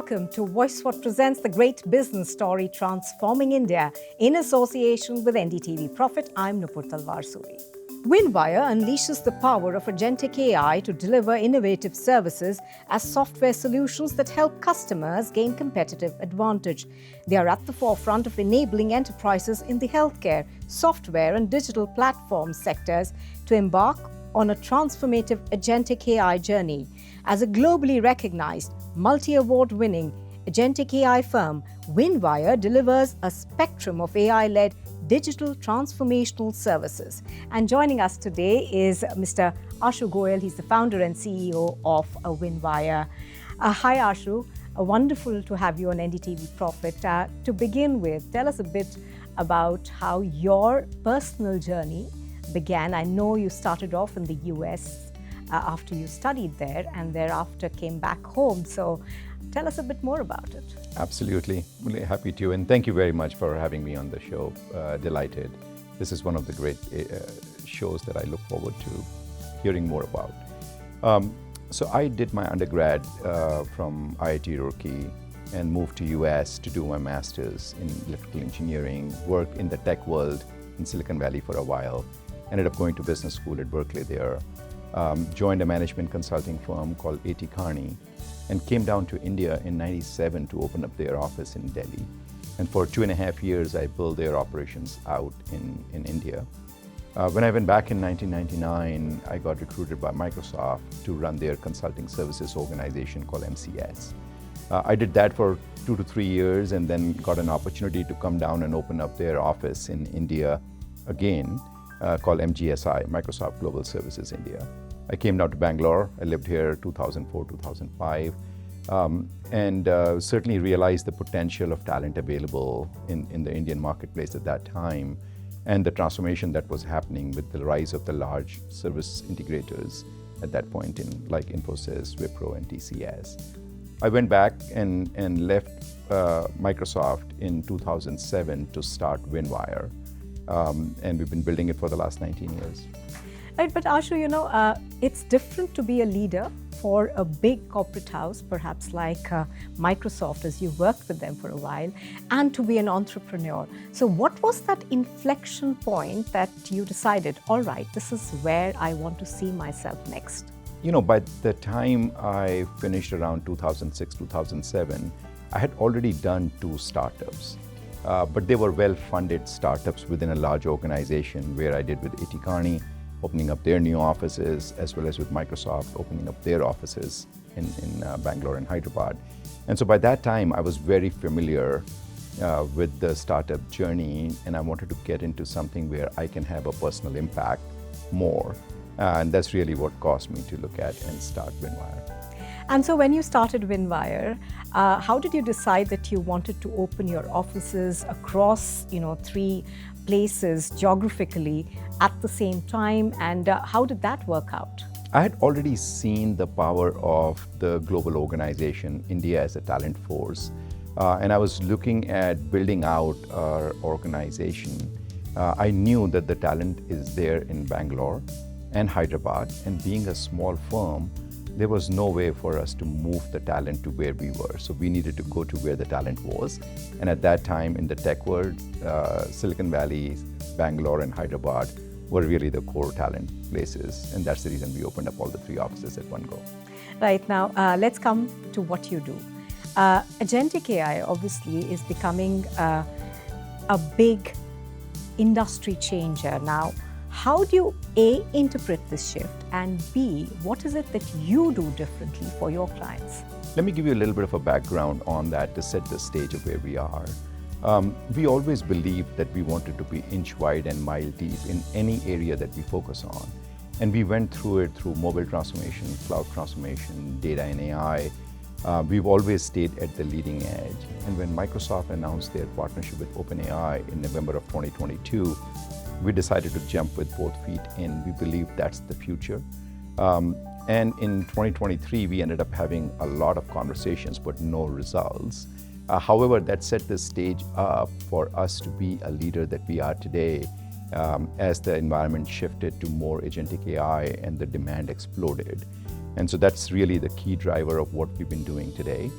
welcome to VoiceWhat presents the great business story transforming India in association with NDTV Profit. I'm Nupur Talwar Suri. WinWire unleashes the power of Agentic AI to deliver innovative services as software solutions that help customers gain competitive advantage. They are at the forefront of enabling enterprises in the healthcare, software and digital platform sectors to embark on a transformative Agentic AI journey. As a globally recognized, multi-award-winning Agentic AI firm, WinWire delivers a spectrum of AI-led digital transformational services. And joining us today is Mr. Ashu Goel. He's the founder and CEO of WinWire. Hi, Ashu. Wonderful to have you on NDTV Profit. To begin with, tell us a bit about how your personal journey began. I know you started off in the US after you studied there and thereafter came back home. So tell us a bit more about it. Absolutely. Really happy to. And thank you very much for having me on the show. Delighted. This is one of the great shows that I look forward to hearing more about. So I did my undergrad from IIT Roorkee and moved to US to do my master's in electrical engineering, worked in the tech world in Silicon Valley for a while, ended up going to business school at Berkeley there, joined a management consulting firm called 𝐬𝐭𝐨𝐫𝐲 and came down to India in '97 to open up their office in Delhi. And for 2.5 years, I built their operations out in India. When I went back in 1999, I got recruited by Microsoft to run their consulting services organization called MCS. I did that for 2 to 3 years and then got an opportunity to come down and open up their office in India again, called MGSI, Microsoft Global Services India. I came down to Bangalore. I lived here 2004, 2005, and certainly realized the potential of talent available in the Indian marketplace at that time and the transformation that was happening with the rise of the large service integrators at that point in like Infosys, Wipro, and TCS. I went back and left Microsoft in 2007 to start WinWire, and we've been building it for the last 19 years. Right, but Ashu, it's different to be a leader for a big corporate house, perhaps like Microsoft, as you worked with them for a while, and to be an entrepreneur. So what was that inflection point that you decided, all right, this is where I want to see myself next? By the time I finished around 2006, 2007, I had already done 2 startups. But they were well-funded startups within a large organization where I did with 𝐬𝐭𝐨𝐫𝐲, opening up their new offices, as well as with Microsoft opening up their offices in Bangalore and Hyderabad. And so by that time, I was very familiar with the startup journey, and I wanted to get into something where I can have a personal impact more. And that's really what caused me to look at and start WinWire. And so when you started WinWire, how did you decide that you wanted to open your offices across 3 places geographically at the same time, and how did that work out? I had already seen the power of the global organization, India as a talent force, and I was looking at building out our organization. I knew that the talent is there in Bangalore and Hyderabad, and being a small firm, there was no way for us to move the talent to where we were. So we needed to go to where the talent was. And at that time in the tech world, Silicon Valley, Bangalore, and Hyderabad were really the core talent places. And that's the reason we opened up all the 3 offices at one go. Right, now let's come to what you do. Agentic AI obviously is becoming a big industry changer now. How do you A, interpret this shift, and B, what is it that you do differently for your clients? Let me give you a little bit of a background on that to set the stage of where we are. We always believed that we wanted to be inch wide and mile deep in any area that we focus on. And we went through it through mobile transformation, cloud transformation, data and AI. We've always stayed at the leading edge. And when Microsoft announced their partnership with OpenAI in November of 2022, we decided to jump with both feet in. We believe that's the future. And in 2023, we ended up having a lot of conversations, but no results. However, that set the stage up for us to be a leader that we are today as the environment shifted to more Agentic AI and the demand exploded. And so that's really the key driver of what we've been doing today.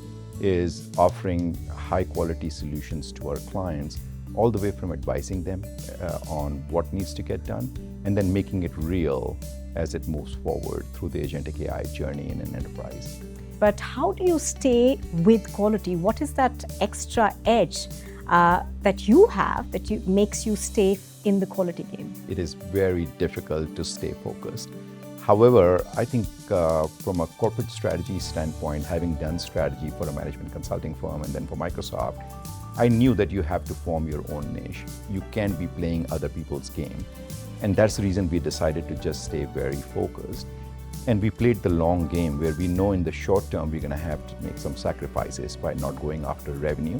is offering high quality solutions to our clients, all the way from advising them on what needs to get done, and then making it real as it moves forward through the Agentic AI journey in an enterprise. But how do you stay with quality? What is that extra edge that you have that makes you stay in the quality game? It is very difficult to stay focused. However, I think from a corporate strategy standpoint, having done strategy for a management consulting firm and then for Microsoft, I knew that you have to form your own niche. You can't be playing other people's game. And that's the reason we decided to just stay very focused. And we played the long game where we know in the short term we're going to have to make some sacrifices by not going after revenue.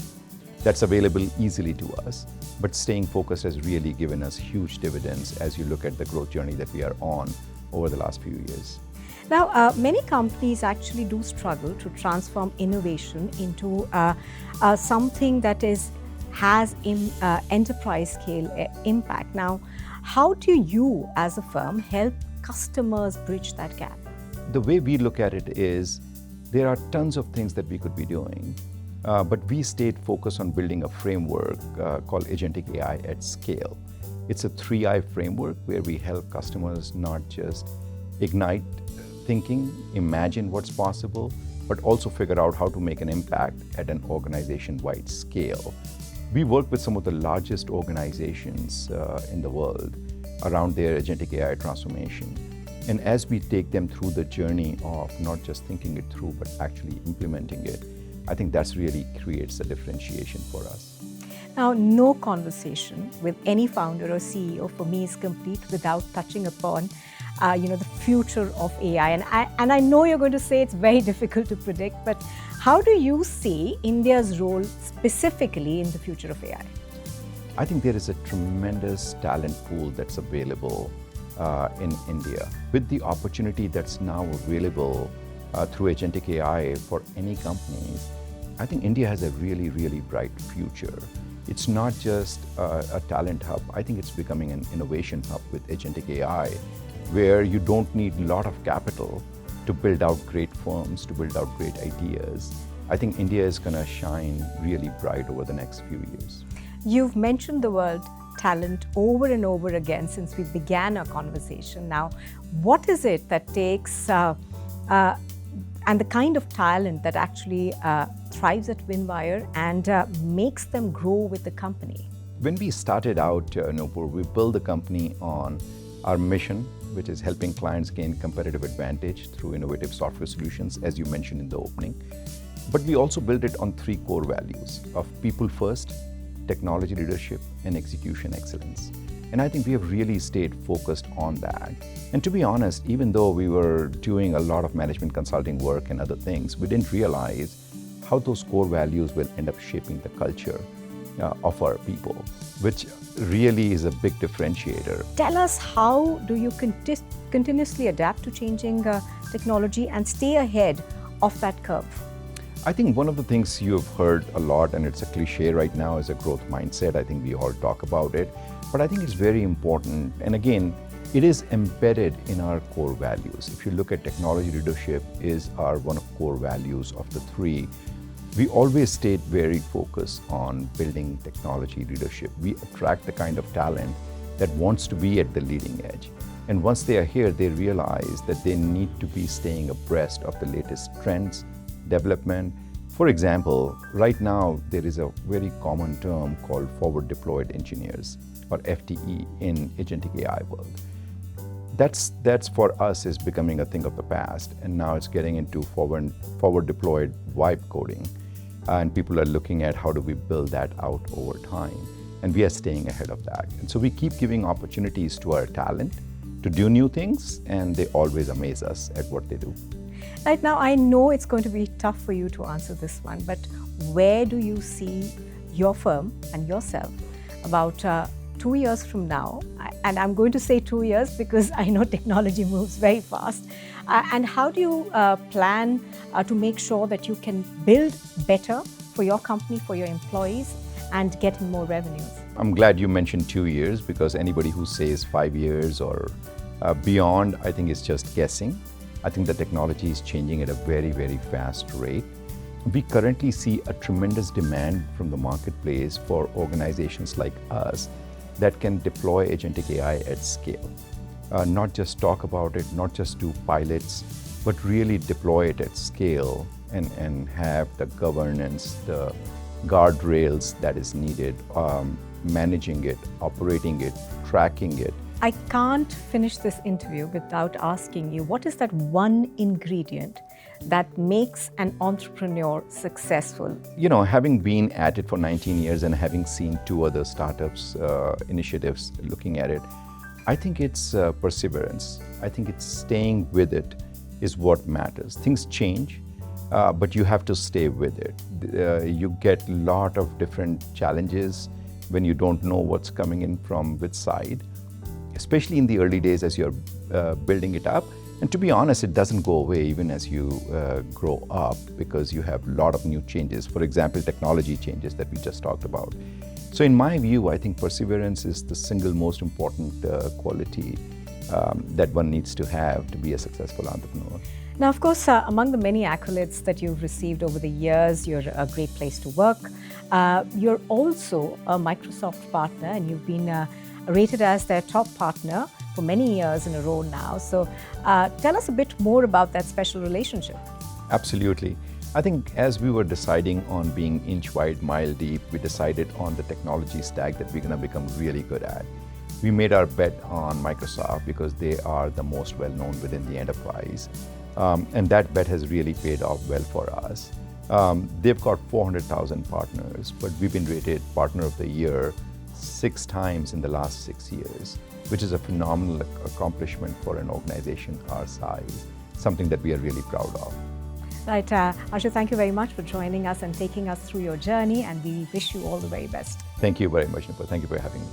That's available easily to us. But staying focused has really given us huge dividends as you look at the growth journey that we are on over the last few years. Now, many companies actually do struggle to transform innovation into something that has enterprise scale impact. Now, how do you as a firm help customers bridge that gap? The way we look at it is there are tons of things that we could be doing, but we stayed focused on building a framework called Agentic AI at scale. It's a 3I framework where we help customers not just ignite thinking, imagine what's possible, but also figure out how to make an impact at an organization-wide scale. We work with some of the largest organizations in the world around their Agentic AI transformation. And as we take them through the journey of not just thinking it through, but actually implementing it, I think that's really creates a differentiation for us. Now, no conversation with any founder or CEO for me is complete without touching upon the future of AI. And I know you're going to say it's very difficult to predict, but how do you see India's role specifically in the future of AI? I think there is a tremendous talent pool that's available in India. With the opportunity that's now available through Agentic AI for any companies, I think India has a really, really bright future. It's not just a talent hub. I think it's becoming an innovation hub with Agentic AI, where you don't need a lot of capital to build out great firms, to build out great ideas. I think India is going to shine really bright over the next few years. You've mentioned the word talent over and over again since we began our conversation. Now, what is it that takes and the kind of talent that actually thrives at WinWire and makes them grow with the company? When we started out, Nupur, we built the company on our mission, which is helping clients gain competitive advantage through innovative software solutions, as you mentioned in the opening. But we also built it on 3 core values of people first, technology leadership, and execution excellence. And I think we have really stayed focused on that. And to be honest, even though we were doing a lot of management consulting work and other things, we didn't realize how those core values will end up shaping the culture of our people, which really is a big differentiator. Tell us, how do you continuously adapt to changing technology and stay ahead of that curve? I think one of the things you've heard a lot, and it's a cliche right now, is a growth mindset. I think we all talk about it, but I think it's very important. And again, it is embedded in our core values. If you look at technology leadership is one of core values of the 3. We always stayed very focused on building technology leadership. We attract the kind of talent that wants to be at the leading edge. And once they are here, they realize that they need to be staying abreast of the latest trends, development. For example, right now, there is a very common term called forward deployed engineers, or FDE, in Agentic AI world. That's for us is becoming a thing of the past, and now it's getting into forward deployed vibe coding. And people are looking at how do we build that out over time. And we are staying ahead of that. And so we keep giving opportunities to our talent to do new things, and they always amaze us at what they do. Right now, I know it's going to be tough for you to answer this one, but where do you see your firm and yourself about 2 years from now? And I'm going to say 2 years because I know technology moves very fast. And how do you plan to make sure that you can build better for your company, for your employees, and get in more revenues? I'm glad you mentioned 2 years, because anybody who says 5 years or beyond, I think is just guessing. I think the technology is changing at a very, very fast rate. we currently see a tremendous demand from the marketplace for organizations like us that can deploy Agentic AI at scale. Not just talk about it, not just do pilots, but really deploy it at scale and have the governance, the guardrails that is needed, managing it, operating it, tracking it. I can't finish this interview without asking you, what is that one ingredient that makes an entrepreneur successful? You know, having been at it for 19 years and having seen 2 other startups initiatives looking at it, I think it's perseverance. I think it's staying with it is what matters. Things change, but you have to stay with it. You get a lot of different challenges when you don't know what's coming in from which side, especially in the early days as you're building it up. And to be honest, it doesn't go away even as you grow up, because you have a lot of new changes. For example, technology changes that we just talked about. So in my view, I think perseverance is the single most important quality that one needs to have to be a successful entrepreneur. Now, of course, among the many accolades that you've received over the years, you're a great place to work. You're also a Microsoft partner, and you've been rated as their top partner for many years in a row now. So tell us a bit more about that special relationship. Absolutely. I think as we were deciding on being inch wide, mile deep, we decided on the technology stack that we're going to become really good at. We made our bet on Microsoft because they are the most well-known within the enterprise. And that bet has really paid off well for us. They've got 400,000 partners, but we've been rated Partner of the Year 6 times in the last 6 years, which is a phenomenal accomplishment for an organization our size, something that we are really proud of. Right, Ashu, thank you very much for joining us and taking us through your journey, and we wish you all the very best. Thank you very much, Nupur. Thank you for having me.